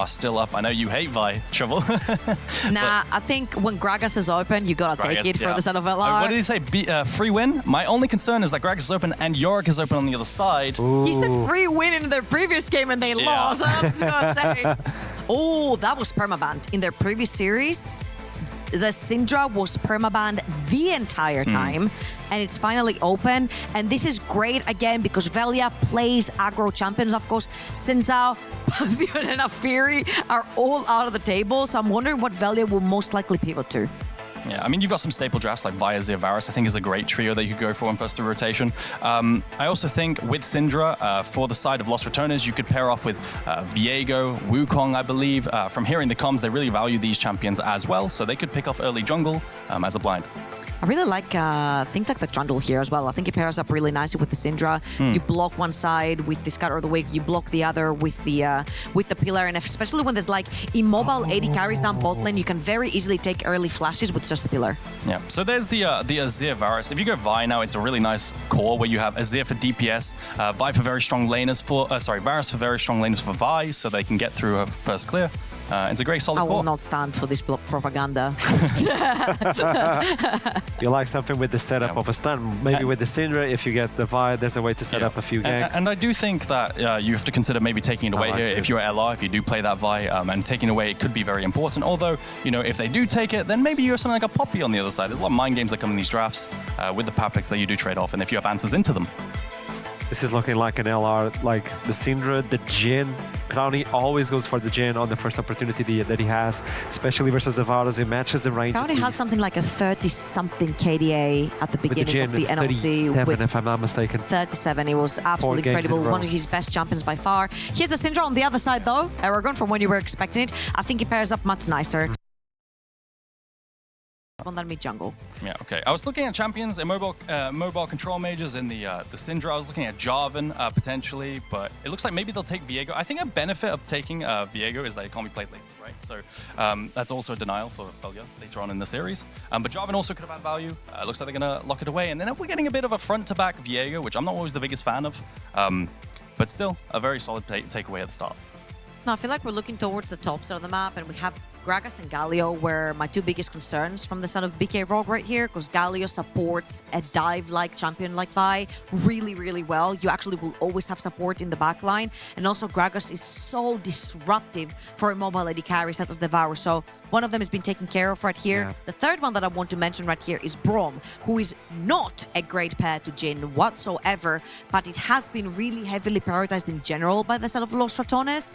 are still up. I know you hate Vi, Trouble. Nah, I think when Gragas is open, you gotta take it for the side of LR. What did he say? Free win? My only concern is that Gragas is open and Yorick is open on the other side. Ooh. He said free win in their previous game and they lost. I was gonna say. Oh, that was permabanned. In their previous series, the Syndra was permabanned the entire time, and it's finally open. And this is great again because Velia plays aggro champions. Of course, Sinzao, Pantheon, and Afiri are all out of the table. So I'm wondering what Velia will most likely pivot to. Yeah, I mean, you've got some staple drafts like Vi, Azir, Varus, I think is a great trio that you could go for on first through rotation. I also think with Syndra, for the side of Los Ratones, you could pair off with Viego, Wukong, I believe. From hearing the comms, they really value these champions as well, so they could pick off early jungle as a blind. I really like things like the Trundle here as well. I think it pairs up really nicely with the Syndra. You block one side with the Scatter of the Wake, you block the other with the Pillar, and especially when there's like immobile AD carries down bot lane, you can very easily take early flashes with just the Pillar. Yeah, so there's the Azir Varus. If you go Vi now, it's a really nice core where you have Azir for DPS, Vi for very strong laners for, Varus for very strong laners for Vi, so they can get through a first clear. It's a great solid core. I will not stand for this propaganda. You like something with the setup of a stun. Maybe with the Syndra, if you get the Vi, there's a way to set up a few ganks. And I do think that you have to consider maybe taking it away here. If you're LR, if you do play that Vi, and taking away it could be very important. Although, you know, if they do take it, then maybe you have something like a Poppy on the other side. There's a lot of mind games that come in these drafts with the power picks that you do trade off, and if you have answers into them. This is looking like an LR, like the Syndra, the Jhin. Crowny always goes for the Jhin on the first opportunity that he has, especially versus the Varus. It matches the range. Crowny had something like a 30-something KDA at the beginning of the NLC. 37, if I'm not mistaken. 37, it was absolutely incredible. One of his best champions by far. Here's the Syndra on the other side though. Aragorn, from when you were expecting it. I think he pairs up much nicer. On that mid jungle. Yeah, okay. I was looking at champions and mobile control mages in the Syndra. I was looking at Jarvan potentially, but it looks like maybe they'll take Viego. I think a benefit of taking Viego is that it can't be played late, right? So that's also a denial for Velia later on in the series. But Jarvan also could have had value. Looks like they're going to lock it away. And then we're getting a bit of a front-to-back Viego, which I'm not always the biggest fan of. But still, a very solid takeaway at the start. Now, I feel like we're looking towards the top side of the map, and we have Gragas and Galio were my two biggest concerns from the side of BK Rogue right here, because Galio supports a dive-like champion like Vi really, really well. You actually will always have support in the backline, and also Gragas is so disruptive for immobile AD carries such as the Varus. So one of them has been taken care of right here. Yeah. The third one that I want to mention right here is Braum, who is not a great pair to Jhin whatsoever, but it has been really heavily prioritized in general by the side of Los Ratones.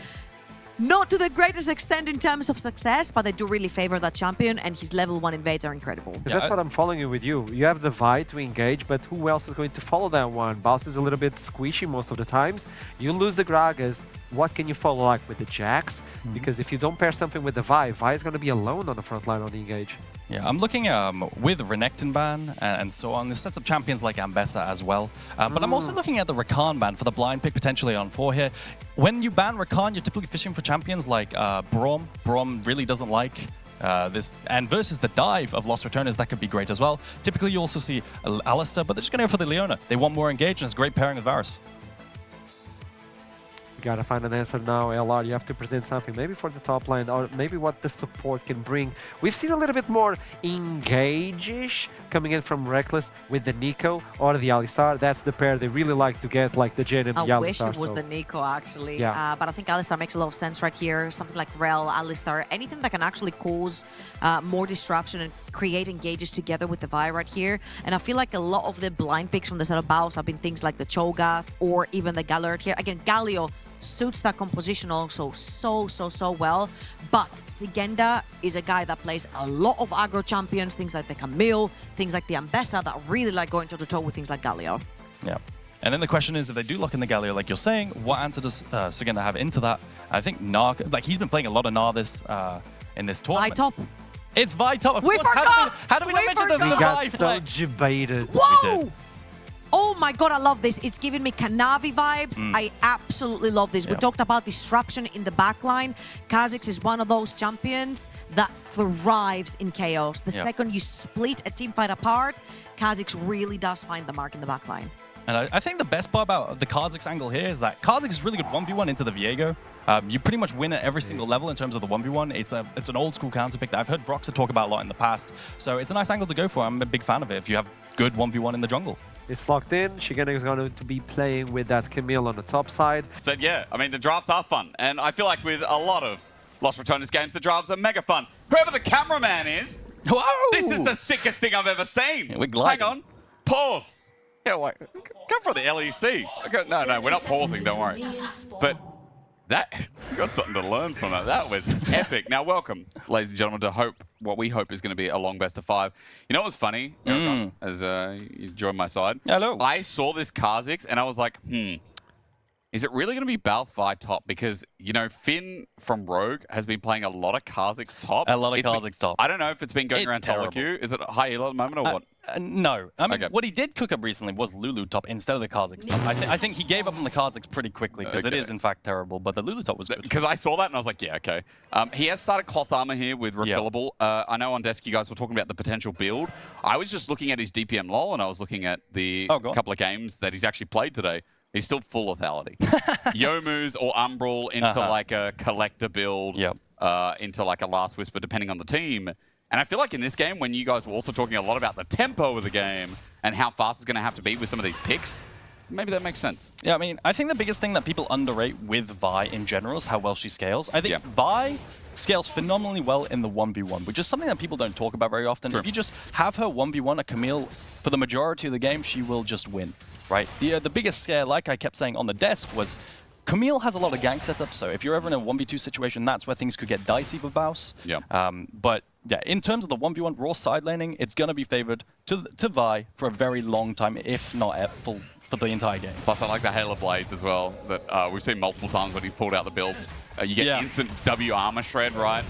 Not to the greatest extent in terms of success, but I do really favor that champion, and his level 1 invades are incredible. That's what I'm following with you. You have the Vi to engage, but who else is going to follow that one? BAUS is a little bit squishy most of the times. You lose the Gragas, what can you follow like with the Jax? Because if you don't pair something with the Vi is going to be alone on the front line on the engage. Yeah, I'm looking with Renekton ban and so on. This sets up champions like Ambessa as well. But I'm also looking at the Rakan ban for the blind pick potentially on 4 here. When you ban Rakan, you're typically fishing for champions like Braum. Braum really doesn't like this. And versus the dive of Los Ratones, that could be great as well. Typically, you also see Alistair, but they're just going to go for the Leona. They want more engage, and it's a great pairing with Varus. Gotta find an answer now, LR. You have to present something, maybe for the top line, or maybe what the support can bring. We've seen a little bit more engage-ish coming in from Reckless with the Nico or the Alistar. That's the pair they really like to get, like the Jhin and the Alistar. I wish it was the Nico, actually. Yeah. But I think Alistar makes a lot of sense right here. Something like Rel, Alistar, anything that can actually cause more disruption and create engages together with the Vi right here. And I feel like a lot of the blind picks from the side of BAUS have been things like the Cho'Gath or even the Galio right here. Again, Galio suits that composition also so well, but Sigenda is a guy that plays a lot of aggro champions, things like the Camille, things like the Ambessa that really like going toe-to-toe with things like Galio. Yeah. And then the question is, if they do lock in the Galio, like you're saying, what answer does Sigenda have into that? I think Gnar, like he's been playing a lot of Gnar in this tournament. Vi top. It's Vi top. Of we course. forgot! How do we not mention the Vi got flag? so debated. Whoa! Oh my god, I love this. It's giving me Kanavi vibes. I absolutely love this. We talked about disruption in the backline. Kha'Zix is one of those champions that thrives in chaos. The second you split a team fight apart, Kha'Zix really does find the mark in the backline. And I think the best part about the Kha'Zix angle here is that Kha'Zix is really good 1v1 into the Viego. You pretty much win at every single level in terms of the 1v1. It's an old school counter pick that I've heard Broxah talk about a lot in the past. So it's a nice angle to go for. I'm a big fan of it if you have good 1v1 in the jungle. It's locked in. Shigenda is going to be playing with that Camille on the top side. So yeah, I mean, the drafts are fun. And I feel like with a lot of Lost RATONES games, the drafts are mega fun. Whoever the cameraman is, Whoa! this is the sickest thing I've ever seen. Yeah, we're gliding. Hang on. Pause. Yeah, wait. Come from the LEC. Okay, no, we're not pausing, don't worry. But that, we got something to learn from that. That was epic. Now, welcome, ladies and gentlemen, to what we hope is going to be a long best of 5. You know what's funny? As you join my side. Hello. I saw this Kha'Zix and I was like, is it really going to be BAUS Vi top? Because, you know, Finn from Rogue has been playing a lot of Kha'Zix top. A lot of Kha'Zix top. I don't know if it's been going It's around solo terrible. queue. Is it high elo at the moment or what? No. I mean, Okay. what he did cook up recently was Lulu top instead of the Kha'Zix top. I think he gave up on the Kha'Zix pretty quickly because it Okay. is, in fact, terrible. But the Lulu top was good. Because I saw that and I was like, yeah, okay. He has started cloth armor here with refillable. I know on desk you guys were talking about the potential build. I was just looking at his DPM lol and I was looking at the couple of games that he's actually played today. He's still full lethality. Youmu's or Umbral into like a collector build, into like a Last Whisper, depending on the team. And I feel like in this game, when you guys were also talking a lot about the tempo of the game and how fast it's going to have to be with some of these picks, maybe that makes sense. Yeah, I mean, I think the biggest thing that people underrate with Vi in general is how well she scales. I think Vi scales phenomenally well in the 1v1, which is something that people don't talk about very often. True. If you just have her 1v1 a Camille for the majority of the game, she will just win, right? The biggest scare, like I kept saying on the desk, was Camille has a lot of gank setups, so if you're ever in a 1v2 situation, that's where things could get dicey for BAUS. But yeah, in terms of the 1v1 raw side laning, it's going to be favored to Vi for a very long time, if not for the entire game. Plus, I like the Halo Blades as well, that we've seen multiple times when he pulled out the build. You get instant W armor shred, right?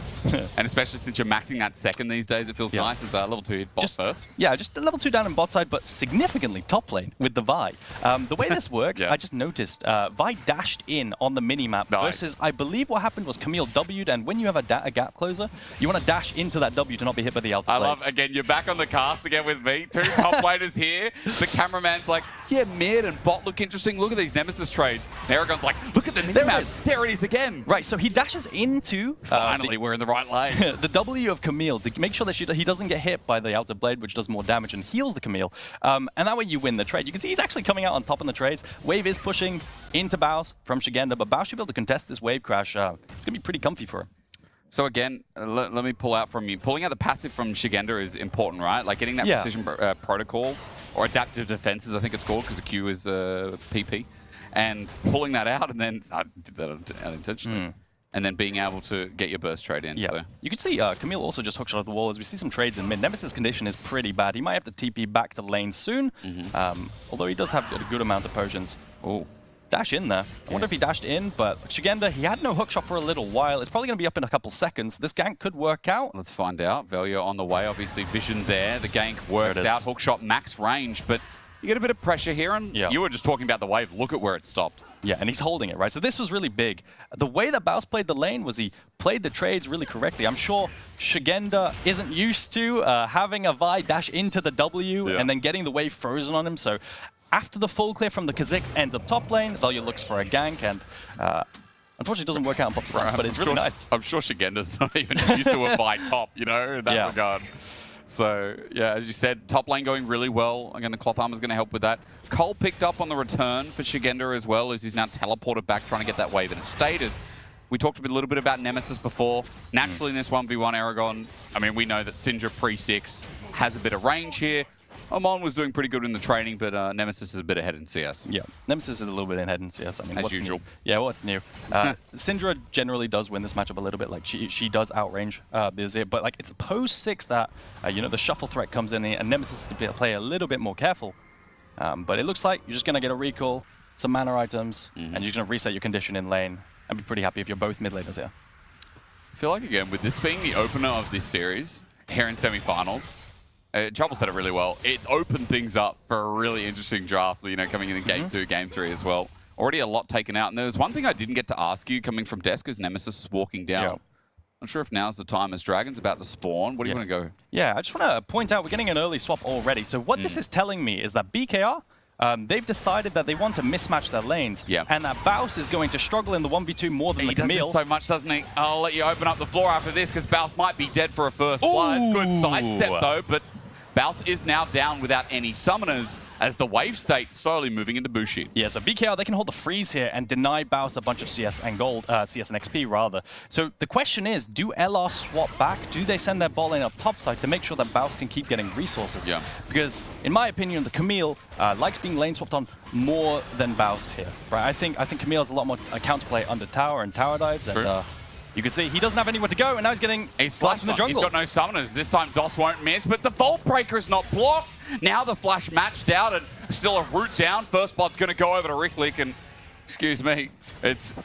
And especially since you're maxing that second these days, it feels nice as level 2 hit bot first. Yeah, just a level 2 down in bot side, but significantly top lane with the Vi. The way this works, I just noticed, Vi dashed in on the mini-map versus, I believe what happened was Camille W'd, and when you have a gap closer, you want to dash into that W to not be hit by the outer blade. I love, again, you're back on the cast again with me. 2 top laners here. The cameraman's like, yeah, mid and bot look interesting. Look at these Nemesis trades. And Aragon's like, look at the mini-map. There it is again. Right, so he dashes into... Finally, we're in the right lane. the W of Camille to make sure that he doesn't get hit by the outer blade, which does more damage and heals the Camille. And that way you win the trade. You can see he's actually coming out on top in the trades. Wave is pushing into BAUS from Shigenda, but BAUS should be able to contest this wave crash. It's going to be pretty comfy for him. So again, let me pull out from you. Pulling out the passive from Shigenda is important, right? Like getting that precision protocol, or adaptive defenses, I think it's called, because the Q is PP. And pulling that out, and then, I did that unintentionally. And then being able to get your burst trade in. Yeah. So. You can see Camille also just hookshot at the wall as we see some trades in mid. Nemesis' condition is pretty bad. He might have to TP back to lane soon, although he does have a good amount of potions. Oh, dash in there. I wonder if he dashed in, but Shigenda, he had no hookshot for a little while. It's probably going to be up in a couple seconds. This gank could work out. Let's find out. Velio on the way, obviously vision there. The gank works out. Hookshot max range, but you get a bit of pressure here, and you were just talking about the wave. Look at where it stopped. Yeah, and he's holding it, right? So this was really big. The way that BAUS played the lane was he played the trades really correctly. I'm sure Shigenda isn't used to having a Vi dash into the W and then getting the wave frozen on him. So after the full clear from the Kha'Zix ends up top lane, Velio looks for a gank, and unfortunately it doesn't work out in bot lane, but it's really nice. I'm sure Shigenda's not even used to a Vi top, you know, in that regard. So, yeah, as you said, top lane going really well. Again, the cloth armor's going to help with that. Cole picked up on the return for Shigenda as well, as he's now teleported back, trying to get that wave in a status. We talked a little bit about Nemesis before. Naturally, in this 1v1 Aragon, I mean, we know that Syndra pre-6 has a bit of range here. Amon was doing pretty good in the training, but Nemesis is a bit ahead in CS. Yeah, Nemesis is a little bit ahead in CS. I mean, as usual. Yeah, what's new? Syndra generally does win this matchup a little bit. Like she does outrange Bizir, but like it's post 6 that you know, the shuffle threat comes in, and Nemesis is to play a little bit more careful. But it looks like you're just gonna get a recall, some mana items, and you're just gonna reset your condition in lane, and be pretty happy if you're both mid laners here. I feel like again with this being the opener of this series here in semifinals. Trouble said it really well. It's opened things up for a really interesting draft, you know, coming in game 2, game 3 as well. Already a lot taken out. And there was one thing I didn't get to ask you coming from desk as Nemesis is walking down. Yeah. Not sure if now's the time as Dragon's about to spawn. What do you want to go? Yeah, I just want to point out we're getting an early swap already. So what this is telling me is that BKR they've decided that they want to mismatch their lanes. Yeah. And that BAUS is going to struggle in the 1v2 more than the Camille. He does this so much, doesn't he? I'll let you open up the floor after this because BAUS might be dead for a first blood. Good sidestep though, but BAUS is now down without any summoners as the wave state slowly moving into Bushi. Yeah, so BKR, they can hold the freeze here and deny BAUS a bunch of CS and gold, CS and XP rather. So the question is, do LR swap back? Do they send their bot lane up topside to make sure that BAUS can keep getting resources? Yeah. Because in my opinion, the Camille likes being lane swapped on more than BAUS here. Right? I think Camille has a lot more counterplay under tower and tower dives. True. And you can see he doesn't have anywhere to go, and now he's getting flashed in the jungle. He's got no summoners. This time DOS won't miss, but the Vault Breaker is not blocked. Now the flash matched out and still a route down. First blood's going to go over to Ricklick, and excuse me, it's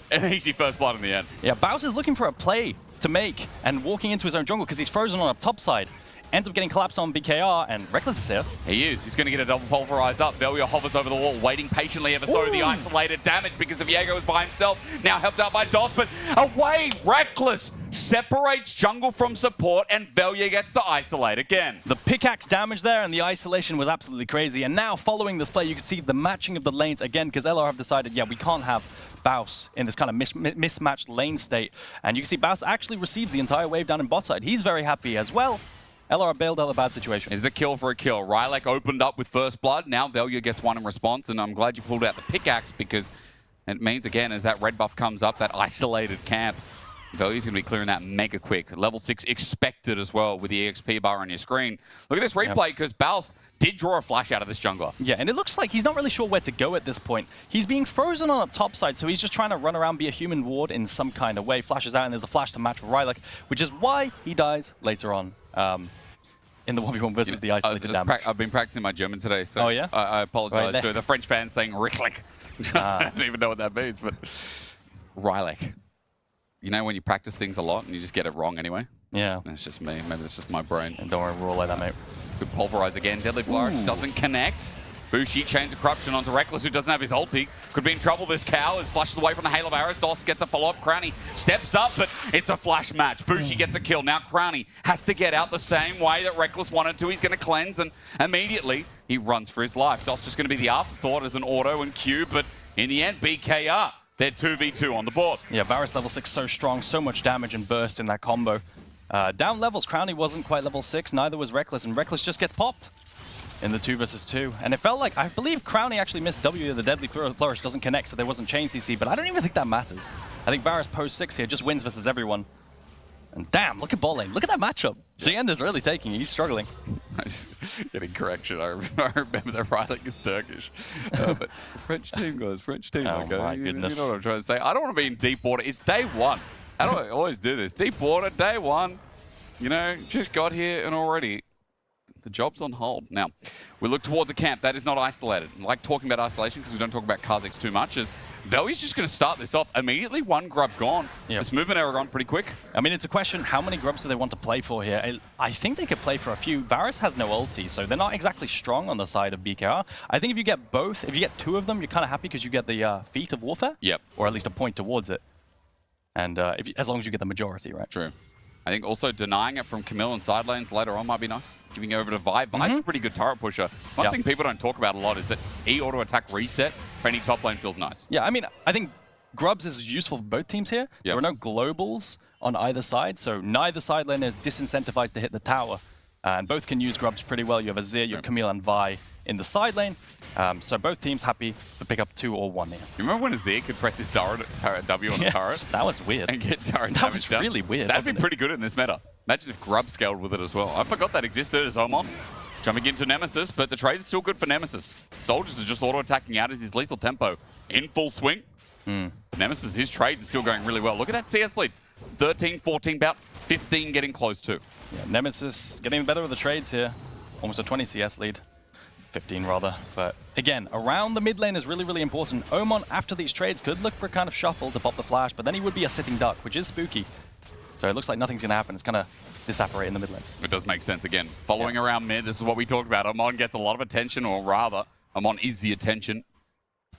an easy first blood in the end. Yeah, BAUS is looking for a play to make and walking into his own jungle because he's frozen on up top side. Ends up getting collapsed on BKR, and Reckless is here. He is. He's going to get a double pulverize up. Velia hovers over the wall, waiting patiently ever so. The isolated damage because Viego is by himself. Now helped out by DOS, but away, Reckless separates jungle from support, and Velia gets to isolate again. The pickaxe damage there and the isolation was absolutely crazy. And now, following this play, you can see the matching of the lanes again, because LR have decided, yeah, we can't have BAUS in this kind of mismatched lane state. And you can see BAUS actually receives the entire wave down in bot side. He's very happy as well. LR bailed out a bad situation. It's a kill for a kill. Rylek opened up with first blood. Now Velia gets one in response, and I'm glad you pulled out the pickaxe because it means, again, as that red buff comes up, that isolated camp, Velia's going to be clearing that mega quick. Level 6 expected as well with the EXP bar on your screen. Look at this replay because BAUS did draw a flash out of this jungler. Yeah, and it looks like he's not really sure where to go at this point. He's being frozen on up top side, so he's just trying to run around, be a human ward in some kind of way. Flashes out, and there's a flash to match with Rylek, which is why he dies later on. In the 1v1 versus the isolated damage. I've been practicing my German today, so I apologize to the French fans saying Ricklick. I don't even know what that means, but Rylek. You know when you practice things a lot and you just get it wrong anyway? Yeah. That's just me. Maybe it's just my brain. And don't worry, we're all like that, mate. Good pulverize again. Deadly Flourish doesn't connect. Bushi chains of corruption onto Reckless, who doesn't have his ulti. Could be in trouble. This cow is flushed away from the hail of arrows. DOS gets a follow-up. Crowny steps up, but it's a flash match. Bushi gets a kill. Now Crowny has to get out the same way that Reckless wanted to. He's going to cleanse, and immediately he runs for his life. DOS just going to be the afterthought as an auto and Q, but in the end, BKR, they're 2v2 on the board. Yeah, Varus level 6 so strong, so much damage and burst in that combo. Down levels, Crowny wasn't quite level 6, neither was Reckless, and Reckless just gets popped in the 2 versus 2. And it felt like, I believe Crowny actually missed W, the Deadly Flourish doesn't connect, so there wasn't chain CC, but I don't even think that matters. I think Varus post 6 here just wins versus everyone. And damn, look at ball lane. Look at that matchup. Xien is really taking it. He's struggling. Getting correction. I remember that Rylek is Turkish. But French team, guys. French team. Oh, my goodness. You know what I'm trying to say. I don't want to be in deep water. It's day one. How do I always do this? Deep water, day one. You know, just got here and already the job's on hold. Now, we look towards a camp that is not isolated. I like talking about isolation because we don't talk about Kha'Zix too much. As Velia's just going to start this off immediately. One grub gone. Yep. This movement error gone pretty quick. I mean, it's a question, how many grubs do they want to play for here? I think they could play for a few. Varus has no ulti, so they're not exactly strong on the side of BKR. I think if you get both, if you get 2 of them, you're kind of happy because you get the feat of warfare. Yep. Or at least a point towards it. And as long as you get the majority, right? True. I think also denying it from Camille and side lanes later on might be nice. Giving it over to Vi. Vi's a pretty good turret pusher. One thing people don't talk about a lot is that E auto attack reset for any top lane feels nice. Yeah, I mean, I think Grubs is useful for both teams here. Yep. There are no globals on either side, so neither side lane is disincentivized to hit the tower. And both can use Grubs pretty well. You have Azir, you have Camille and Vi in the side lane. So both teams happy to pick up 2 or 1 here. You remember when Azir could press his W on the turret? That was weird. And get turret That was done? really weird. That'd be pretty good in this meta. Imagine if Grub scaled with it as well. I forgot that existed as Omon. Jumping into Nemesis, but the trade is still good for Nemesis. Soldiers are just auto-attacking out as his lethal tempo in full swing. Nemesis, his trades are still going really well. Look at that CS lead. 13, 14 bout, 15 getting close to. Yeah, Nemesis getting better with the trades here. Almost a 20 CS lead. 15 rather. But again, around the mid lane is really, really important. Omon, after these trades, could look for a kind of shuffle to pop the flash, but then he would be a sitting duck, which is spooky. So it looks like nothing's going to happen. It's going to disapparate in the mid lane. It does make sense again. Following around mid, this is what we talked about. Omon gets a lot of attention, or rather, Omon is the attention.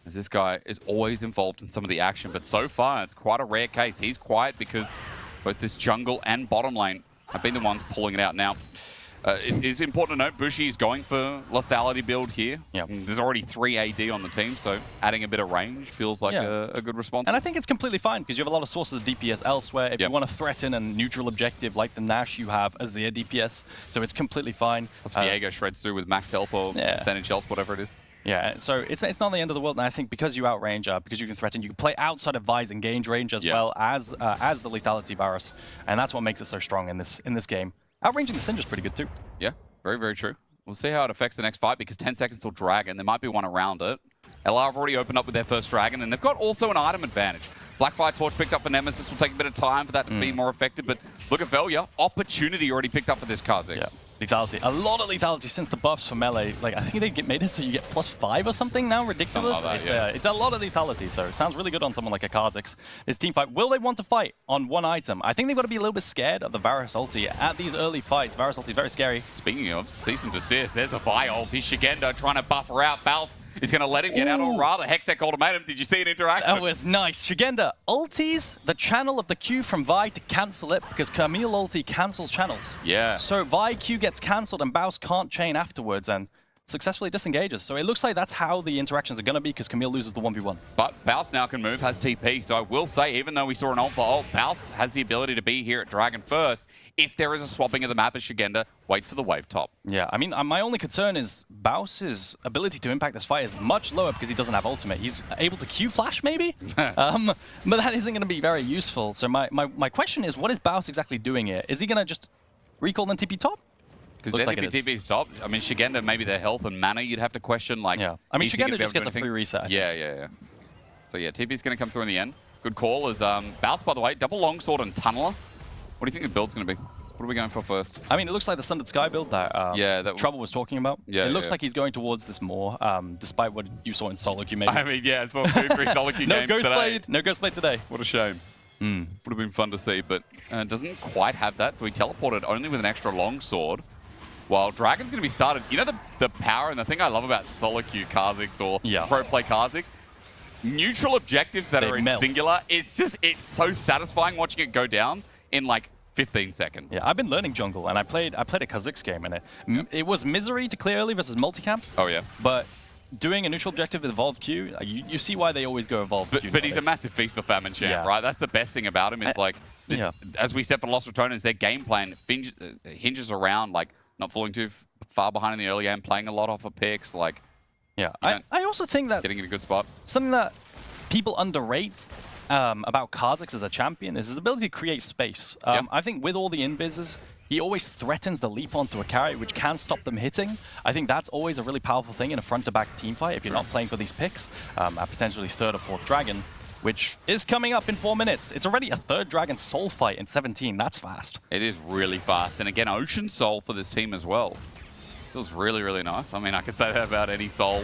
As this guy is always involved in some of the action, but so far it's quite a rare case. He's quiet because both this jungle and bottom lane have been the ones pulling it out. Now, It is important to note, Bushi is going for lethality build here. Yep. There's already 3 AD on the team, so adding a bit of range feels like a good response. And I think it's completely fine because you have a lot of sources of DPS elsewhere. If you want to threaten a neutral objective like the Nash, you have Azir DPS, so it's completely fine. Plus Viego shreds through with max health or percentage health, whatever it is. Yeah, so it's not the end of the world, and I think because you outrange, because you can threaten, you can play outside of Vi's engage range as well as the lethality Varus, and that's what makes it so strong in this game. Outranging the Syndra's pretty good too. Yeah, very, very true. We'll see how it affects the next fight because 10 seconds till Dragon. There might be one around it. LR have already opened up with their first Dragon, and they've got also an item advantage. Blackfire Torch picked up for Nemesis. Will take a bit of time for that to be more effective, but look at Velia. Opportunity already picked up for this Kha'Zix. Yeah. Lethality. A lot of lethality since the buffs for melee. Like, I think they made it so you get +5 or something now. Ridiculous. Like that, it's a lot of lethality, so it sounds really good on someone like a Kha'Zix. This team fight, will they want to fight on one item? I think they've got to be a little bit scared of the Varus ulti at these early fights. Varus ulti is very scary. Speaking of cease and desist, there's a Vi ulti. Shigendo trying to buffer out. BAUS is going to let him get out, or rather, Hextech ultimatum. Did you see an interaction? That was nice. Shigenda ultis the channel of the Q from Vi to cancel it because Camille ulti cancels channels. Yeah. So Vi Q gets cancelled and BAUS can't chain afterwards and successfully disengages. So it looks like that's how the interactions are going to be because Camille loses the 1v1. But BAUS now can move, has TP. So I will say, even though we saw an ult for ult, BAUS has the ability to be here at Dragon first. If there is a swapping of the map as Shigenda waits for the wave top. Yeah, I mean, my only concern is BAUS's ability to impact this fight is much lower because he doesn't have ultimate. He's able to Q flash maybe, but that isn't going to be very useful. So my question is, what is BAUS exactly doing here? Is he going to just recall and TP top? Because then if he TP's top, I mean, Shigenda, maybe their health and mana, you'd have to question, like... Yeah, I mean, Shigenda just gets a free reset. Yeah. So yeah, TP's going to come through in the end. Good call is BAUS, by the way, double longsword and tunneler. What do you think the build's going to be? What are we going for first? I mean, it looks like the Sundered Sky build that, that Trouble was talking about. Yeah, it looks like he's going towards this more, despite what you saw in solo queue maybe. I mean, yeah, it's all 2-3 solo queue games today. No Ghostblade today. What a shame. Would have been fun to see, but doesn't quite have that, so he teleported only with an extra longsword. While Dragon's going to be started, you know the power and the thing I love about solo queue Kha'Zix or pro play Kha'Zix, neutral objectives that are in singular, it's so satisfying watching it go down in like 15 seconds. Yeah, I've been learning jungle, and I played a Kha'Zix game, and it was misery to clear early versus multicamps. Oh yeah. But doing a neutral objective with Evolved Q, you see why they always go Evolved Q. But he's a massive feast or famine champ, right? That's the best thing about him is like, as we said for Lost RATONES, their game plan hinges around like not falling too far behind in the early game, playing a lot off of picks, like... Yeah, I also think that... Getting in a good spot. Something that people underrate about Kha'Zix as a champion is his ability to create space. I think with all the invises, he always threatens the leap onto a carry, which can stop them hitting. I think that's always a really powerful thing in a front-to-back team fight if you're not playing for these picks, a potentially 3rd or 4th Dragon, which is coming up in 4 minutes. It's already a 3rd Dragon Soul fight in 17. That's fast. It is really fast. And again, Ocean Soul for this team as well. Feels really, really nice. I mean, I could say that about any Soul.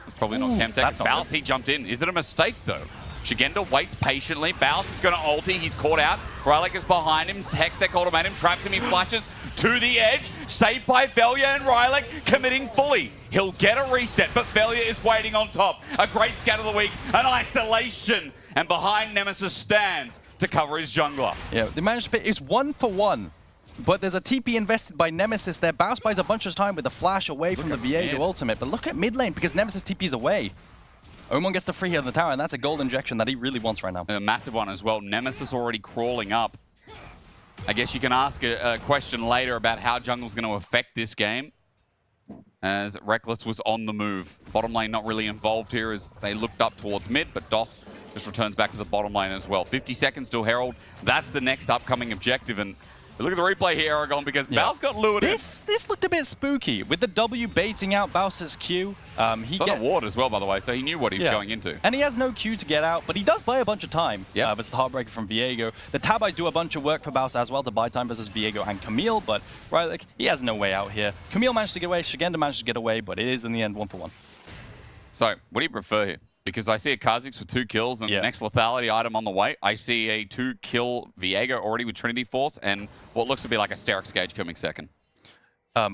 It's probably not Chemtech. BAUS, he jumped in. Is it a mistake, though? Shigenda waits patiently. BAUS is going to ulti. He's caught out. Rylak is behind him. Hextech ultimatum traps him. He flashes to the edge. Saved by Velia and Rylak committing fully. He'll get a reset, but Velia is waiting on top. A great scat of the week. An isolation. And behind Nemesis stands to cover his jungler. Yeah, the managed pit is 1 for 1. But there's a TP invested by Nemesis there. BAUS buys a bunch of time with the flash away from the Viego ultimate. But look at mid lane because Nemesis TP's away. Omon gets the free hit on the tower, and that's a gold injection that he really wants right now. A massive one as well. Nemesis already crawling up. I guess you can ask a question later about how jungle's going to affect this game, as Reckless was on the move. Bottom lane not really involved here as they looked up towards mid, but DOS just returns back to the bottom lane as well. 50 seconds till Herald. That's the next upcoming objective, and look at the replay here, Aragon, because BAUS got lured in. This looked a bit spooky. With the W baiting out BAUS's Q, he got a ward as well, by the way, so he knew what he was going into. And he has no Q to get out, but he does buy a bunch of time versus the Heartbreaker from Viego. The Tabais do a bunch of work for BAUS as well to buy time versus Viego and Camille, but he has no way out here. Camille managed to get away, Shigenda managed to get away, but it is in the end 1 for 1. So, what do you prefer here? Because I see a Kha'Zix with 2 kills and the next lethality item on the way. I see a 2-kill Viego already with Trinity Force and what looks to be like a Sterix Gage coming second.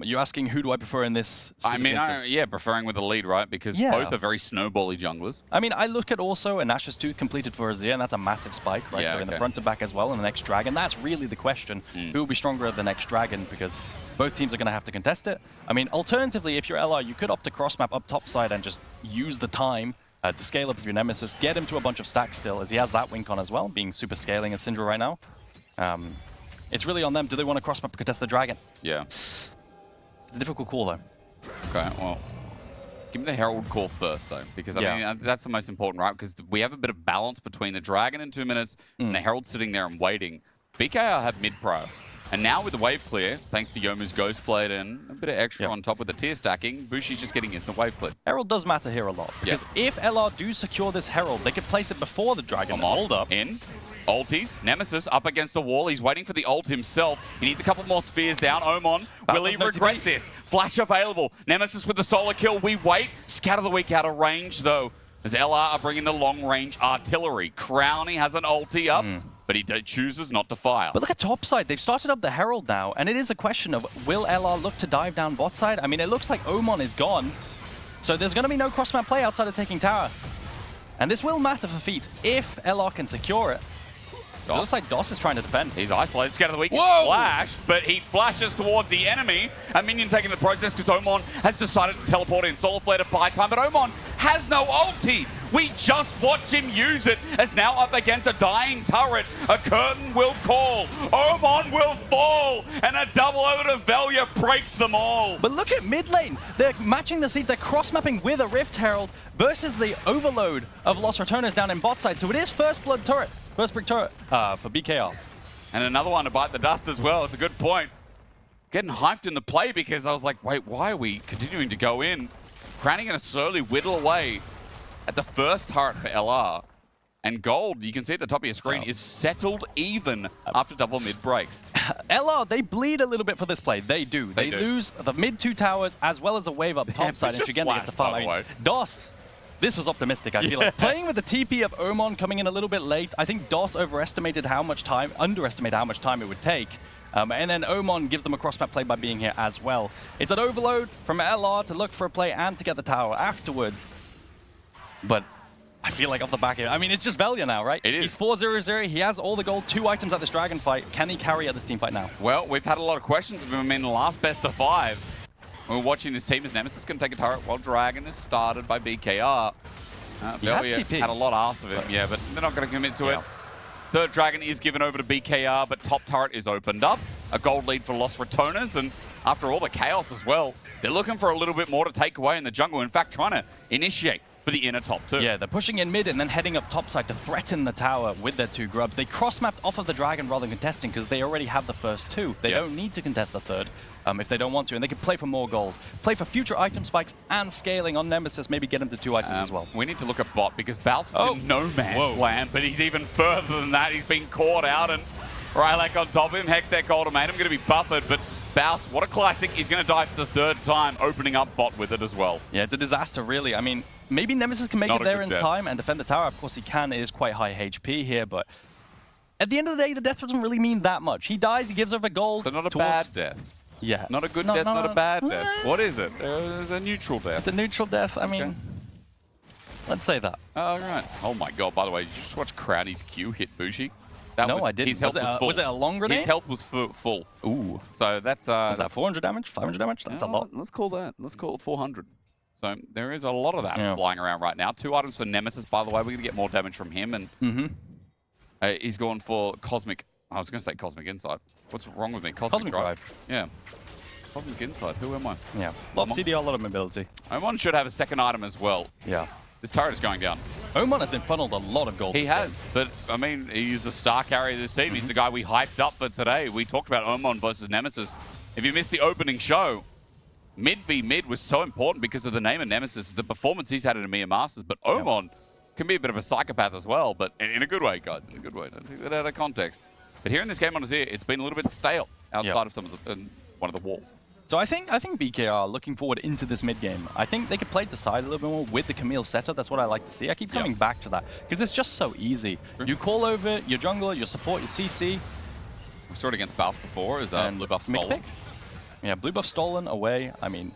You're asking who do I prefer in this specific instance? Yeah, preferring with the lead, right? Because both are very snowbally junglers. I mean, I look at also a Nash's Tooth completed for Azir, and that's a massive spike, right? So in the front to back as well, and the next dragon. That's really the question. Who will be stronger at the next dragon? Because both teams are going to have to contest it. I mean, alternatively, if you're LR, you could opt to cross-map up top side and just use the time to scale up with your Nemesis, get him to a bunch of stacks still, as he has that wink on as well, being super scaling as Syndra right now. It's really on them. Do they want to cross-map to contest the dragon? Yeah. It's a difficult call, though. Okay, well, give me the Herald call first, though, because, I mean, that's the most important, right? Because we have a bit of balance between the Dragon in 2 minutes and the Herald sitting there and waiting. BKR have mid-pro. And now with the wave clear, thanks to Yomu's Ghostblade and a bit of extra on top with the tier stacking, Bushi's just getting instant wave clear. Herald does matter here a lot, because if LR do secure this Herald, they could place it before the Dragon. Hold up. In. Ultis, Nemesis up against the wall. He's waiting for the ult himself. He needs a couple more spheres down. Omen, will he regret this? Flash available. Nemesis with the solar kill. We wait. Scatter the weak out of range, though, as LR are bringing the long-range artillery. Crowny has an ulti up, but he chooses not to fire. But look at top side. They've started up the Herald now, and it is a question of, will LR look to dive down bot side? I mean, it looks like Omen is gone, so there's going to be no cross-map play outside of taking tower. And this will matter for Feet if LR can secure it. It looks like DOS is trying to defend. He's isolated, scatter the weak flash, but he flashes towards the enemy. A minion taking the process because Omen has decided to teleport in. Solar Flare to buy time, but Omen has no ulti. We just watched him use it as now up against a dying turret. A curtain will call. Omen will fall, and a double over to Velia breaks them all. But look at mid lane. They're matching the seed. They're cross-mapping with a Rift Herald versus the overload of Los Ratones down in bot side. So it is first blood turret. First brick turret for BKR. And another one to bite the dust as well. It's a good point. Getting hyped in the play because I was like, wait, why are we continuing to go in? Crowning going to slowly whittle away at the first turret for LR. And gold, you can see at the top of your screen, is settled even after double mid breaks. LR, they bleed a little bit for this play. They do. They lose the mid 2 towers as well as the wave up top side. And Shigen gets the farm. I mean, DOS. This was optimistic, I feel like. Playing with the TP of Omen coming in a little bit late, I think DOS underestimated how much time it would take. And then Omen gives them a cross-map play by being here as well. It's an overload from LR to look for a play and to get the tower afterwards. But I feel like off the back here, I mean, it's just Velia now, right? It is. He's 4-0-0. He has all the gold, 2 items at this dragon fight. Can he carry at this team fight now? Well, we've had a lot of questions of him in the last best of 5. We're watching this team as Nemesis can take a turret while Dragon is started by BKR. Velia had a lot asked of him, but they're not going to commit to it. Third Dragon is given over to BKR, but top turret is opened up. A gold lead for Los Ratones, and after all the chaos as well, they're looking for a little bit more to take away in the jungle. In fact, trying to initiate for the inner top too. Yeah, they're pushing in mid and then heading up topside to threaten the tower with their 2 grubs. They cross-mapped off of the dragon rather than contesting because they already have the first 2. They don't need to contest the third if they don't want to, and they can play for more gold. Play for future item spikes and scaling on Nemesis, maybe get him to 2 items as well. We need to look at bot because BAUS is in no man's land, but he's even further than that. He's been caught out, and Rylak on top of him. Hextech ultimatum going to be buffered, but BAUS, what a classic. He's going to die for the 3rd time, opening up bot with it as well. Yeah, it's a disaster, really. I mean, maybe Nemesis can make it there in time and defend the tower. Of course he can. It is quite high HP here, but at the end of the day, the death doesn't really mean that much. He dies, he gives over gold. So not a bad death. Yeah. Not a good death, not a bad death. What is it? It's a neutral death. It's a neutral death. I mean, let's say that. Oh, right. Oh my god, by the way, did you just watch Crowny's Q hit Bushi? I didn't. His health was full. Was it a long grenade? His health was full. Ooh. So that's... was that 400 damage? 500 damage? That's a lot. Let's call that. Let's call it 400. So there is a lot of that flying around right now. 2 items for Nemesis, by the way. We're going to get more damage from him. And he's going for Cosmic... I was going to say Cosmic Insight. What's wrong with me? Cosmic Drive. Yeah. Cosmic Insight. Who am I? Yeah. A lot of CDR, a lot of mobility. Omen should have a 2nd item as well. Yeah. This turret is going down. Omen has been funneled a lot of gold. He has, but I mean, he's the star carrier of this team. He's the guy we hyped up for today. We talked about Omen versus Nemesis. If you missed the opening show, mid v mid was so important because of the name of Nemesis, the performance he's had in EMEA Masters. But Omen can be a bit of a psychopath as well, but in a good way, guys, in a good way. Don't take that out of context. But here in this game on Azir, it's been a little bit stale outside of some of the one of the walls. So I think BKR looking forward into this mid game. I think they could play to side a little bit more with the Camille setup. That's what I like to see. I keep coming back to that because it's just so easy. You call over your jungler, your support, your CC. We saw it against BAUS before as buff solo. Yeah, blue buff stolen away. I mean,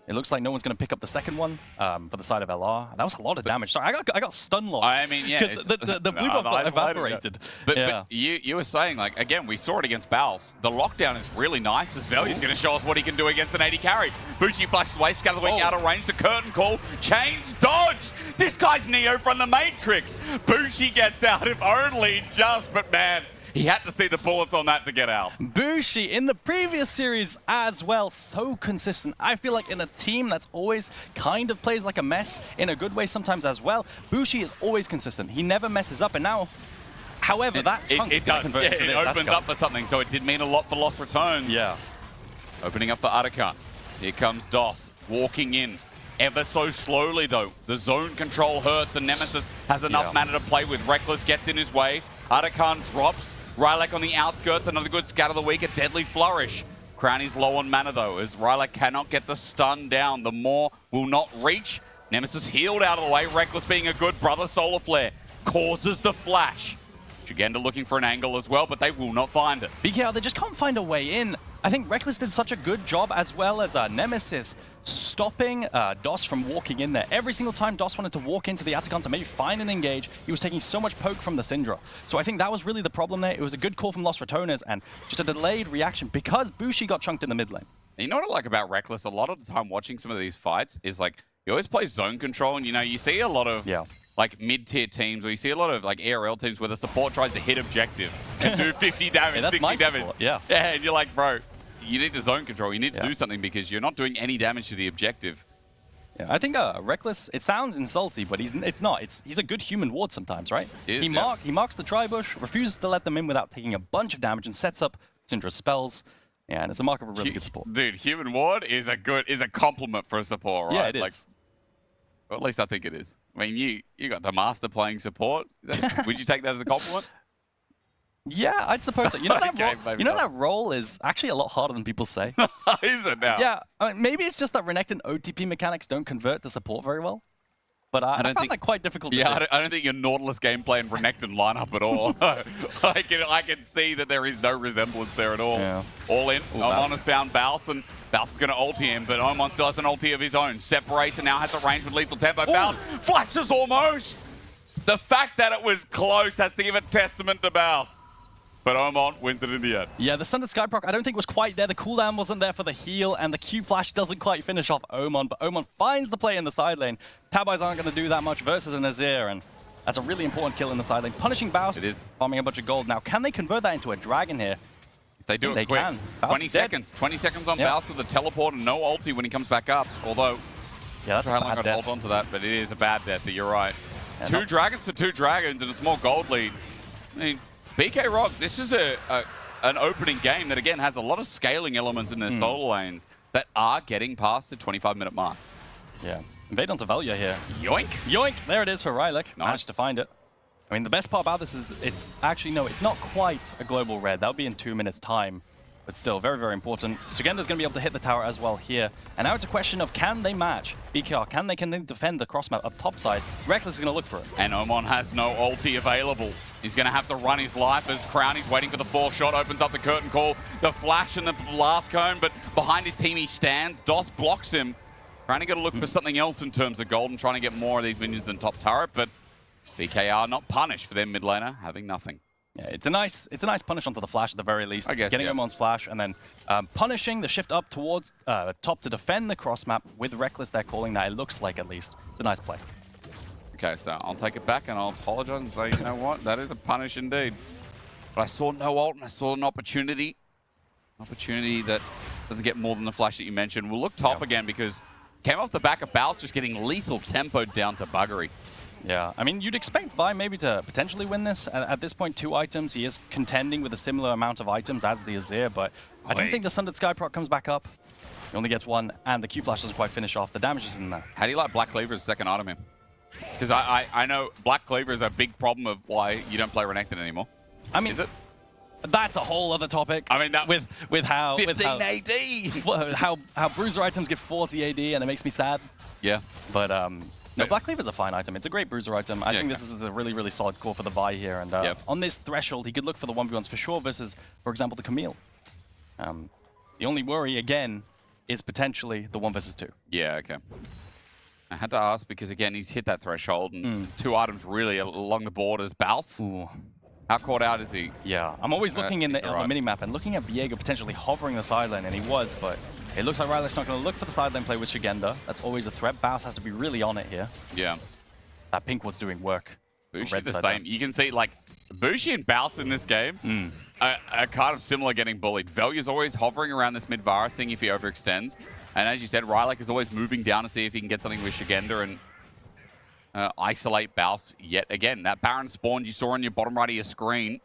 it looks like no one's going to pick up the second one for the side of LR. That was a lot of damage. Sorry, I got stun locked. I mean, yeah. Because the blue buff got evaporated. But you were saying, like, again, we saw it against BAUS. The lockdown is really nice as well. He's going to show us what he can do against an 80 carry. Bushi flashes away, Scatter the Wing out of range, the curtain call, chains dodge. This guy's Neo from the Matrix. Bushi gets out if only just, but man, he had to see the bullets on that to get out. Bushi in the previous series as well, so consistent. I feel like in a team that's always kind of plays like a mess, in a good way sometimes as well, Bushi is always consistent. He never messes up, and now, however, that it does. Yeah, it opened up for something, so it did mean a lot for Lost Returns. Yeah. Opening up for Arakan. Here comes DOS, walking in. Ever so slowly, though. The zone control hurts, and Nemesis has enough mana to play with. Reckless gets in his way. Arakan drops. Rylak on the outskirts, another good Scatter the Weak, a deadly flourish. Crowny's low on mana, though, as Rylak cannot get the stun down. The Maw will not reach. Nemesis healed out of the way. Reckless being a good brother. Solar Flare causes the flash. Jugenda looking for an angle as well, but they will not find it. BKR, they just can't find a way in. I think Reckless did such a good job, as well as Nemesis, stopping DOS from walking in there. Every single time DOS wanted to walk into the Atacon to maybe find and engage, he was taking so much poke from the Syndra. So I think that was really the problem there. It was a good call from Lost RATONES and just a delayed reaction because Bushi got chunked in the mid lane. You know what I like about Reckless? A lot of the time watching some of these fights is like, he always plays zone control, and you see a lot of like mid-tier teams, or you see a lot of like ARL teams where the support tries to hit objective and do 50 damage, 60 damage. Yeah, and you're like, bro, you need to zone control. You need to do something because you're not doing any damage to the objective. Yeah, I think Reckless, it sounds insulty, but it's not. He's a good human ward sometimes, right? He marks the tri-bush, refuses to let them in without taking a bunch of damage, and sets up Syndra's spells. Yeah, and it's a mark of a really good support. Dude, human ward is a compliment for a support, right? Yeah, it is. Like, or at least I think it is. I mean, you got the master playing support. Would you take that as a compliment? Yeah, I'd suppose so. You know, that role is actually a lot harder than people say. Is it now? Yeah, I mean, maybe it's just that Renekton OTP mechanics don't convert to support very well. But I found that quite difficult to do. I don't think your Nautilus gameplay and Renekton line up at all. I can see that there is no resemblance there at all. Yeah. All in. Omon has found BAUS, and BAUS is going to ulti him, but Omon still has an ulti of his own. Separates and now has a range with lethal tempo. BAUS flashes almost. The fact that it was close has to give a testament to BAUS. But Omon wins it in the end. Yeah, the Sundered Skyproc, I don't think was quite there. The cooldown wasn't there for the heal, and the Q flash doesn't quite finish off Omon, but Omon finds the play in the side lane. Tabais aren't going to do that much versus an Azir, and that's a really important kill in the side lane. Punishing BAUS, it is. Farming a bunch of gold. Now, can they convert that into a dragon here? If they do it quick. Can. 20 seconds. 20 seconds on BAUS with a teleport and no ulti when he comes back up. Although, yeah, that's a bad death. Hold on to that, but it is a bad death, you're right. Yeah, two dragons for two dragons and a small gold lead. I mean, BK Rock, this is an opening game that, again, has a lot of scaling elements in their solo lanes that are getting past the 25-minute mark. Yeah. Invade onto Velia here. Yoink. Yoink. There it is for Rylak. Nice. Managed to find it. I mean, the best part about this is it's actually, no, it's not quite a global red. That would be in 2 minutes' time. But still, very, very important. Sugenda's going to be able to hit the tower as well here. And now it's a question of, can they match BKR? Can they defend the cross map up top side? Reckless is going to look for it. And Omon has no ulti available. He's going to have to run his life as Crowny's waiting for the 4 shot, opens up the curtain call, the flash and the blast cone, but behind his team he stands. DOS blocks him. Crowny got to look for something else in terms of gold and trying to get more of these minions in top turret, but BKR not punished for their mid laner, having nothing. Yeah, it's a nice punish onto the flash at the very least. I guess, getting Omon's flash and then punishing the shift up towards top to defend the cross map with Reckless. They're calling that, it looks like, at least. It's a nice play. Okay, so I'll take it back and I'll apologize and say, you know what, that is a punish indeed. But I saw no ult and I saw an opportunity. An opportunity that doesn't get more than the flash that you mentioned. We'll look top again because came off the back of BAUS just getting lethal tempoed down to buggery. Yeah, I mean, you'd expect Vi maybe to potentially win this. At this point, 2 items. He is contending with a similar amount of items as the Azir, but I don't think the Sundered Skyproc comes back up. He only gets 1, and the Q flash doesn't quite finish off. The damage is in there. How do you like Black Cleaver as a second item here? Because I know Black Cleaver is a big problem of why you don't play Renekton anymore. I mean, is it? That's a whole other topic. I mean, that with how 15 AD, how Bruiser items give 40 AD, and it makes me sad. Yeah, but no, Black Cleaver is a fine item. It's a great Bruiser item. I think this is a really, really solid core for the Vi here. And on this threshold, he could look for the 1v1s for sure versus, for example, the Camille. The only worry, again, is potentially the 1 versus 2. Yeah, okay. I had to ask because, again, he's hit that threshold, and 2 items really along the borders. BAUS, how caught out is he? Yeah, I'm always looking on the minimap and looking at Viego potentially hovering the sideline, and he was, but it looks like Riley's not going to look for the sideline play with Shigenda. That's always a threat. BAUS has to be really on it here. Yeah. That pink ward's doing work. Bushi the same. You can see, like, Bushi and BAUS in this game are kind of similar getting bullied. Velya's always hovering around this mid-Vara, seeing if he overextends. And as you said, Rylak is always moving down to see if he can get something with Shigenda and isolate BAUS yet again. That Baron spawned you saw on your bottom right of your screen.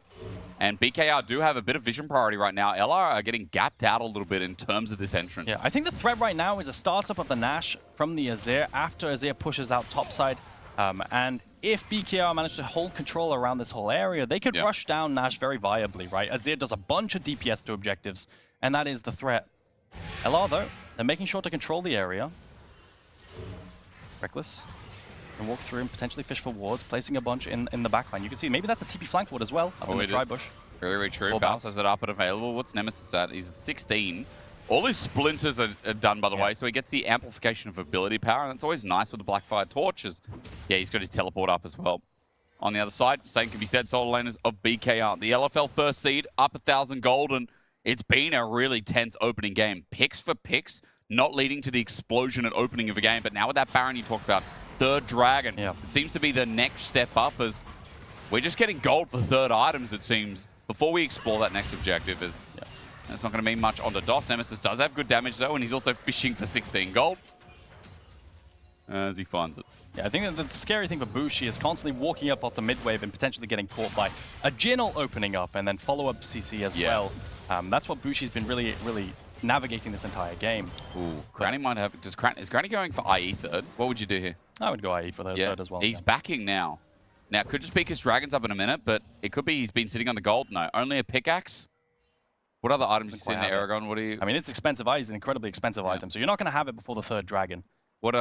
And BKR do have a bit of vision priority right now. LR are getting gapped out a little bit in terms of this entrance. Yeah, I think the threat right now is a startup of the Nash from the Azir after Azir pushes out topside. And if BKR manage to hold control around this whole area, they could rush down Nash very viably, right? Azir does a bunch of DPS to objectives, and that is the threat. LR, though, they're making sure to control the area. Reckless can walk through and potentially fish for wards, placing a bunch in the backline. You can see maybe that's a TP flank ward as well up in the tri-bush. Very, very true. BAUS has it up and available. What's Nemesis at? He's at 16. All his splinters are done, by the way, so he gets the amplification of ability power, and that's always nice with the Blackfire torches. Yeah, he's got his teleport up as well. On the other side, same can be said, solo laners of BKR. The LFL first seed, up 1,000 gold, and it's been a really tense opening game. Picks for picks, not leading to the explosion and opening of a game, but now with that Baron you talked about, third Dragon, it seems to be the next step up as we're just getting gold for third items, it seems, before we explore that next objective. It's not going to mean much onto DOS. Nemesis does have good damage, though, and he's also fishing for 16 gold as he finds it. Yeah, I think that the scary thing for Bushi is constantly walking up off the mid-wave and potentially getting caught by a Jin'll opening up and then follow-up CC as well. That's what Bushi's been really, really navigating this entire game. Ooh, Granny might have... is Granny going for IE third? What would you do here? I would go IE for the third as well. He's backing now. Now, it could just be because Dragon's up in a minute, but it could be he's been sitting on the gold. No, only a pickaxe. What other items do you see in the Aragon? What do you... I mean, it's expensive. It's an incredibly expensive item, so you're not going to have it before the third Dragon. What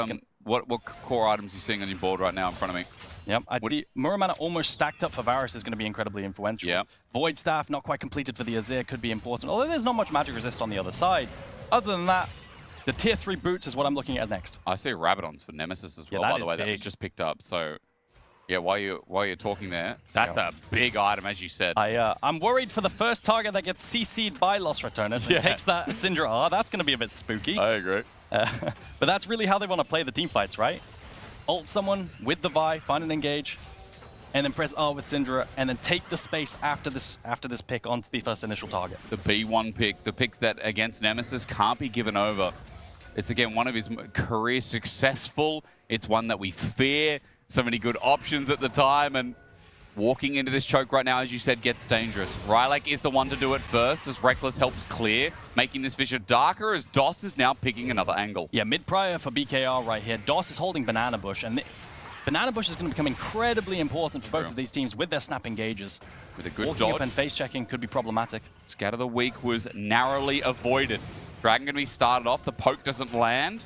core items are you seeing on your board right now in front of me? Yep, I'd see Muramana almost stacked up for Varus is going to be incredibly influential. Yep. Void Staff, not quite completed for the Azir, could be important, although there's not much magic resist on the other side. Other than that, the tier 3 boots is what I'm looking at next. I see Rabadons for Nemesis as well, by the way. That was just picked up, so... Yeah, while you're talking there, that's a big item, as you said. I'm worried for the first target that gets CC'd by Los Ratones and takes that Syndra. That's going to be a bit spooky. I agree. But that's really how they want to play the team fights, right? Ult someone with the Vi, find an engage, and then press R with Syndra, and then take the space after this pick onto the first initial target. The B1 pick, the pick that against Nemesis can't be given over. It's, again, one of his career successful. It's one that we fear. So many good options at the time, and walking into this choke right now, as you said, gets dangerous. Rylak is the one to do it first, as Reckless helps clear, making this vision darker, as DOS is now picking another angle. Yeah, mid-prior for BKR right here. DOS is holding Banana Bush, and Banana Bush is going to become incredibly important for both of these teams with their snap engages. With a good walking dodge. Up and face checking could be problematic. Scatter the Weak was narrowly avoided. Dragon going to be started off, the poke doesn't land.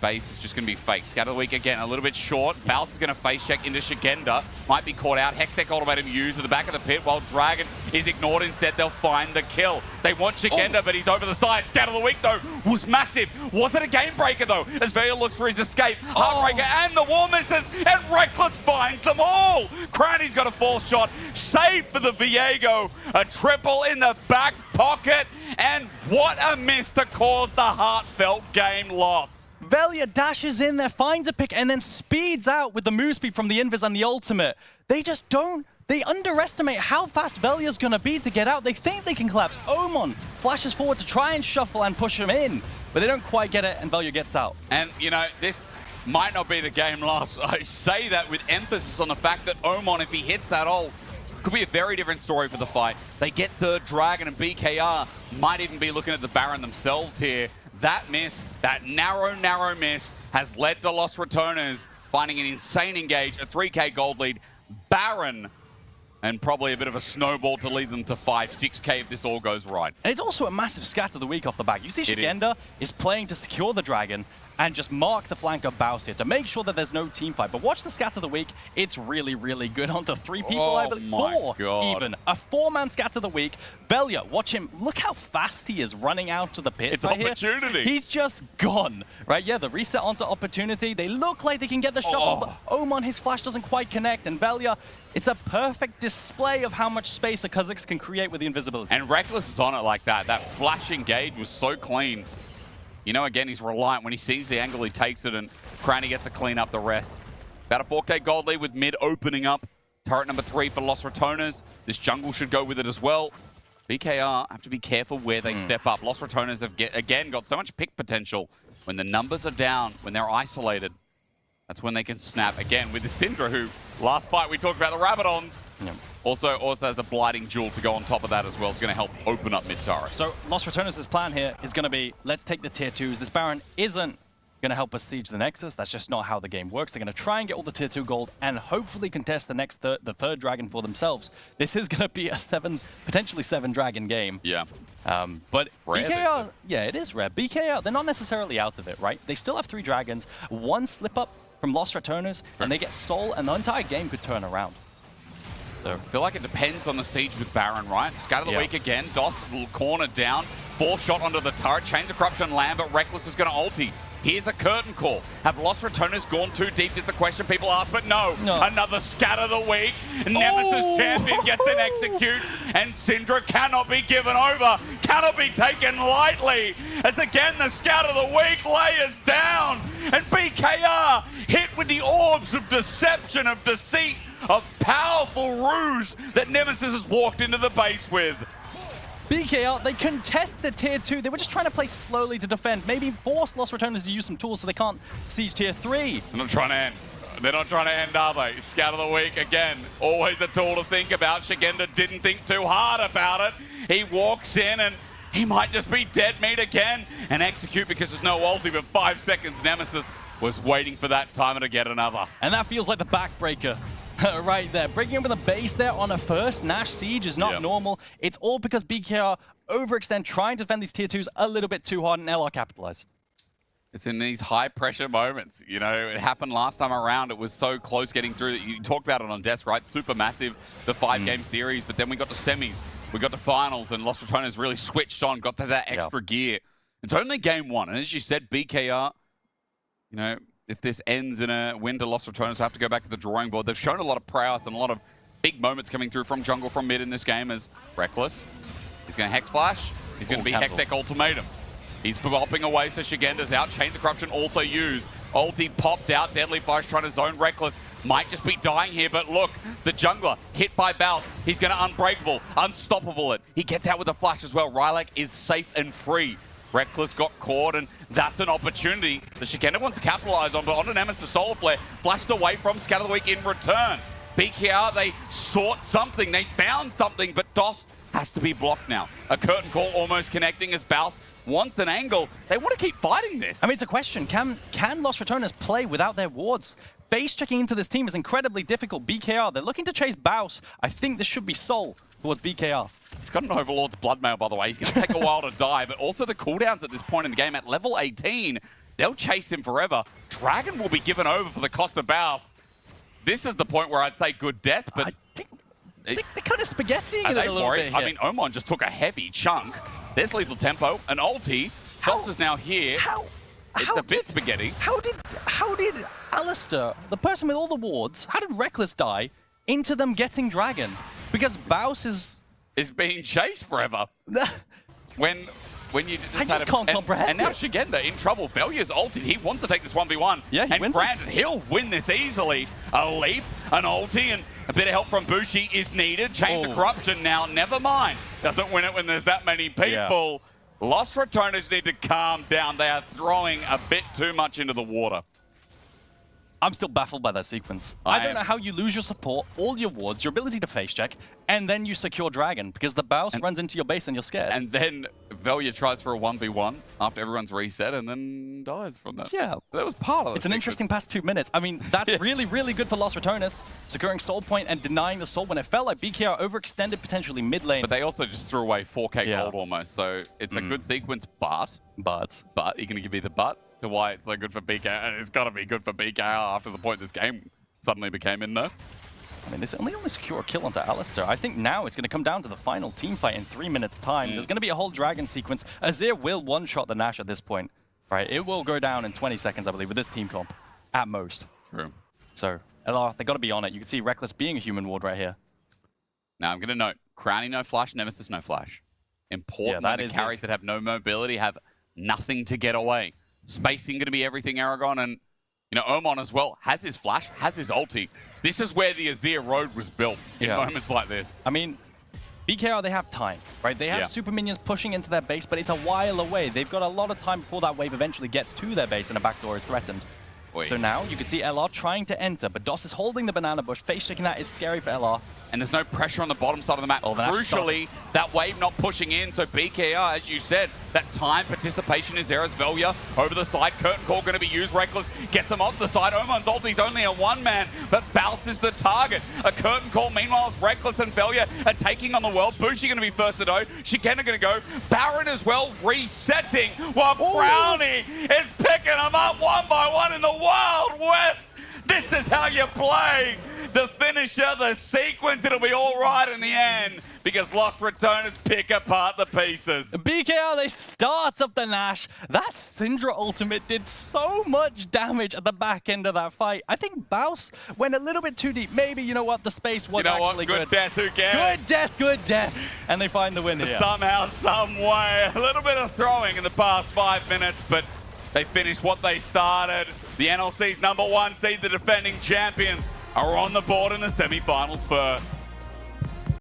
Base is just going to be fake. Scatter the Weak again, a little bit short. BAUS is going to face check into Shigenda. Might be caught out. Hextech ultimatum used at the back of the pit while Dragon is ignored. Instead, they'll find the kill. They want Shigenda, but he's over the side. Scatter the Weak, though, was massive. Was it a game breaker, though? As Vale looks for his escape. Heartbreaker and the wall misses, and Reckless finds them all. Cranny's got a false shot. Save for the Viego. A triple in the back pocket. And what a miss to cause the heartfelt game loss. Velia dashes in there, finds a pick, and then speeds out with the move speed from the Invis and the ultimate. They just don't... They underestimate how fast Velia's going to be to get out. They think they can collapse. Omon flashes forward to try and shuffle and push him in, but they don't quite get it, and Velia gets out. And, you know, this might not be the game loss. I say that with emphasis on the fact that Omon, if he hits that ult, could be a very different story for the fight. They get third Dragon, and BKR might even be looking at the Baron themselves here. That miss, that narrow miss, has led to Los Ratones finding an insane engage, a 3k gold lead, Baron, and probably a bit of a snowball to lead them to 5-6k if this all goes right. And it's also a massive scatter the week off the back. You see Shigenda is playing to secure the Dragon, and just mark the flank of BAUS here to make sure that there's no team fight. But watch the scatter the week. It's really, really good onto 3 people, I believe. 4 even. A 4-man scatter the week. Velia, watch him. Look how fast he is running out to the pit. It's opportunity. He's just gone. Right, yeah, the reset onto opportunity. They look like they can get the shot off, but Oman, his flash doesn't quite connect. And Velia, it's a perfect display of how much space a Kha'Zix can create with the invisibility. And Reckless is on it like that. That flash engage was so clean. You know, again, he's reliant. When he sees the angle, he takes it, and Cranny gets to clean up the rest. About a 4K gold lead with mid opening up. Turret number 3 for Los Ratones. This jungle should go with it as well. BKR have to be careful where they step up. Los Ratones have, again, got so much pick potential. When the numbers are down, when they're isolated, that's when they can snap. Again, with the Syndra, who, last fight we talked about the RATONES. Also has a blighting jewel to go on top of that as well. It's going to help open up mid-turret. So Los Ratones' plan here is going to be, let's take the tier 2s. This Baron isn't going to help us siege the Nexus. That's just not how the game works. They're going to try and get all the tier 2 gold and hopefully contest the third dragon for themselves. This is going to be a potentially 7 dragon game. Yeah. But rare, BKR, yeah, it is rare. BKR, they're not necessarily out of it, right? They still have 3 dragons, 1 slip up from Los Ratones, and they get Soul, and the entire game could turn around. So I feel like it depends on the siege with Baron, right? Scatter the week again. DOS will corner down. 4 shot onto the turret. Chains of Corruption land, but Reckless is going to ulti. Here's a curtain call. Have Los Ratones gone too deep is the question people ask, but no. Another scatter the week. Nemesis champion gets an execute, and Syndra cannot be given over. Cannot be taken lightly. As again, the scout of the week layers down, and BKR hit with the orbs of deception, of deceit, of powerful ruse that Nemesis has walked into the base with. BKR, they contest the tier 2. They were just trying to play slowly to defend. Maybe force Los Ratones to use some tools so they can't siege tier 3. They're not trying to end. They're not trying to end, are they? Scout of the week, again, always a tool to think about. Shigenda didn't think too hard about it. He walks in and he might just be dead meat again and execute because there's no ulti, but 5 seconds. Nemesis was waiting for that timer to get another. And that feels like the backbreaker. Right there. Breaking up with a base there on a first Nash siege is not normal. It's all because BKR overextend, trying to defend these tier 2s a little bit too hard, and LR capitalize. It's in these high-pressure moments. You know, it happened last time around. It was so close getting through. You talked about it on Desk, right? Super massive, the 5-game series, but then we got to semis. We got to finals, and Los Ratones really switched on, got to that extra gear. It's only game 1, and as you said, BKR, you know, if this ends in a win to Los Ratones, have to go back to the drawing board. They've shown a lot of prowess and a lot of big moments coming through from jungle, from mid in this game as Reckless. He's going to Hex Flash. He's going to be Hex Deck Ultimatum. He's popping away, so Shigenda's out. Chains of Corruption also used. Ulti popped out. Deadly Flash trying to zone Reckless. Might just be dying here, but look, the jungler hit by BAUS. He's going to Unbreakable, Unstoppable it. He gets out with a flash as well. Rylak is safe and free. Reckless got caught, and that's an opportunity that Shigenda wants to capitalize on, but onto Nemesis, Solar Flare, flashed away from Scatter the Week in return. BKR, they sought something, they found something, but DOS has to be blocked now. A curtain call almost connecting as BAUS wants an angle. They want to keep fighting this. I mean, it's a question. Can Los Ratones play without their wards? Face checking into this team is incredibly difficult. BKR, they're looking to chase BAUS. I think this should be Soul towards BKR. He's got an Overlord's Bloodmail, by the way. He's going to take a while to die, but also the cooldowns at this point in the game at level 18, they'll chase him forever. Dragon will be given over for the cost of BAUS. This is the point where I'd say good death, but... I think they're kind of spaghettiing it a little bit here. I mean, Oman just took a heavy chunk. There's lethal tempo, an ulti. DOS is now here. It's a bit spaghetti. How did Alistair, the person with all the wards, how did Reckless die into them getting Dragon? Because BAUS is being chased forever. when you just can't comprehend. And now Shigenda in trouble. Velia's ulted. He wants to take this 1v1. Yeah, he wins granted, he'll win this easily. A leap, an ulti, and a bit of help from Bushi is needed. Chain the Corruption now. Never mind. Doesn't win it when there's that many people. Yeah. Los Ratones need to calm down. They are throwing a bit too much into the water. I'm still baffled by that sequence. I don't know how you lose your support, all your wards, your ability to face check, and then you secure Dragon, because the BAUS runs into your base and you're scared. And then Velia tries for a 1v1 after everyone's reset and then dies from that. Yeah. So that was part of it. It's an interesting past 2 minutes. I mean, that's really, really good for Los Ratones, securing Soul Point and denying the Soul when it felt like BKR overextended potentially mid lane. But they also just threw away 4k gold almost, so it's a good sequence, but you're going to give me the but? to why it's so good for BKR. It's got to be good for BKR after the point this game suddenly became in there. I mean, this only secure a kill onto Alistair. I think now it's going to come down to the final team fight in 3 minutes' time. There's going to be a whole dragon sequence. Azir will one-shot the Nash at this point, right? It will go down in 20 seconds, I believe, with this team comp, at most. True. So, LR, they got to be on it. You can see Reckless being a human ward right here. Now, I'm going to note, Crownie no flash, Nemesis no flash. Important that the carries that have no mobility have nothing to get away. Spacing going to be everything, Aragon, and you know, Oman as well has his flash, has his ulti. This is where the Azir road was built in moments like this. I mean, BKR, they have time, right? They have super minions pushing into their base, but it's a while away. They've got a lot of time before that wave eventually gets to their base and a backdoor is threatened. Oy. So now you can see LR trying to enter, but DOS is holding the banana bush. Face checking that is scary for LR. And there's no pressure on the bottom side of the map. Oh, crucially, that wave not pushing in. So BKR, as you said, that time participation is there as Velia over the side. Curtain Call going to be used. Reckless gets them off the side. Oman's ulti's only a one-man, but BAUS is the target. A Curtain Call, meanwhile, as Reckless and Velia are taking on the world. Bushi going to be first to know. Shigena going to go. Baron as well, resetting, while Brownie is picking them up one by one in the Wild West. This is how you play the finisher, the sequence. It'll be all right in the end because Lost Returners pick apart the pieces. BKR, they start up the Nash. That Syndra ultimate did so much damage at the back end of that fight. I think BAUS went a little bit too deep. Maybe, you know what, the space was actually good. Good death, who cares? Good death, good death. And they find the win here. Somehow, some way. A little bit of throwing in the past 5 minutes, but they finished what they started. The NLC's #1 seed, the defending champions, are on the board in the semi-finals first.